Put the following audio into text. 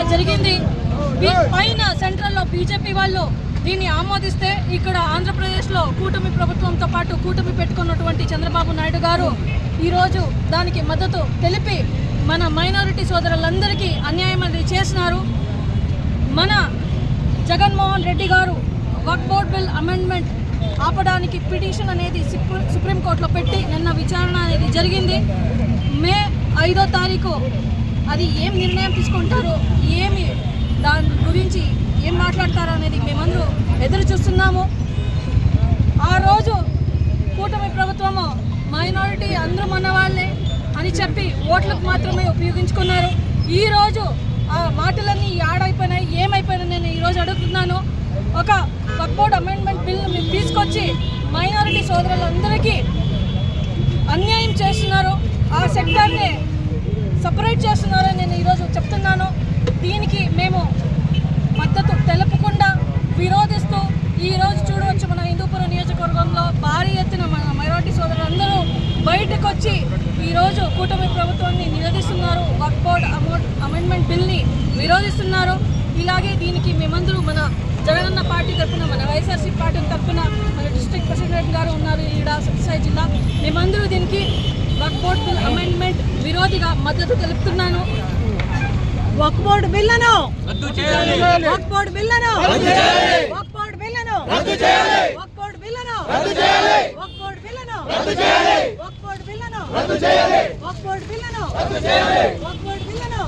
ఇలా జరిగింది. పైన సెంట్రల్లో బీజేపీ వాళ్ళు దీన్ని ఆమోదిస్తే ఇక్కడ ఆంధ్రప్రదేశ్లో కూటమి ప్రభుత్వంతో పాటు కూటమి పెట్టుకున్నటువంటి చంద్రబాబు నాయుడు గారు ఈరోజు దానికి మద్దతు తెలిపి మన మైనారిటీ సోదరులందరికీ అన్యాయం అనేది చేసినారు. మన జగన్మోహన్ రెడ్డి గారు వక్ఫ్ బోర్డ్ బిల్ అమెండ్మెంట్ ఆపడానికి పిటిషన్ అనేది సుప్రీంకోర్టులో పెట్టి నిన్న విచారణ అనేది జరిగింది. మే 5వ తారీఖు అది ఏం నిర్ణయం తీసుకుంటారో, ఏమి దాని గురించి ఏం మాట్లాడతారో అనేది మేమందరూ ఎదురు చూస్తున్నాము. ఆ రోజు కూటమి ప్రభుత్వము మైనారిటీ అందరూ మన వాళ్ళే అని చెప్పి ఓట్లకు మాత్రమే ఉపయోగించుకున్నారు. ఈరోజు ఆ మాటలన్నీ యాడైపోయినాయి, ఏమైపోయినాయి నేను ఈరోజు అడుగుతున్నాను. ఒక వక్ఫ్ బోర్డ్ అమెండ్మెంట్ బిల్ మీరు తీసుకొచ్చి మైనారిటీ సోదరులందరికీ అన్యాయం చేస్తున్నారు, ఆ సెక్టార్ని సపరేట్ చేస్తున్నారని నేను ఈరోజు చెప్తున్నాను. దీనికి మేము మద్దతు తెలుపకుండా విరోధిస్తూ ఈరోజు చూడవచ్చు మన హిందూపురం నియోజకవర్గంలో భారీ ఎత్తున మన మైనారిటీ సోదరులందరూ బయటకు వచ్చి ఈరోజు కూటమి ప్రభుత్వాన్ని నిలదీస్తున్నారు, వక్ఫ్ బోర్డ్ అమెండ్మెంట్ బిల్ని విరోధిస్తున్నారు. ఇలాగే దీనికి మేమందరూ మన జగనన్న పార్టీ తరఫున, మన వైఎస్ఆర్సీ పార్టీ తరఫున మన డిస్ట్రిక్ట్ ప్రెసిడెంట్ గారు ఉన్నారు ఈడ సత్యసాయి జిల్లా, మేమందరూ దీనికి వక్ఫ్ బోర్డ్ బిల్ అమెండ్మెంట్ విరోధిగా మద్దతు తెలుపుతున్నాను. వక్ఫ్ బోర్డ్ బిల్లను వక్ఫ్ బోర్డ్ బిల్లను వక్ఫ్ బోర్డ్ బిల్లను వక్ఫ్ బోర్డ్ బిల్లను వక్ఫ్ బోర్డ్ బిల్లను వక్ఫ్ బోర్డ్ బిల్లను వక్ఫ్ బోర్డ్ బిల్లను వక్ఫ్ బోర్డ్ బిల్లను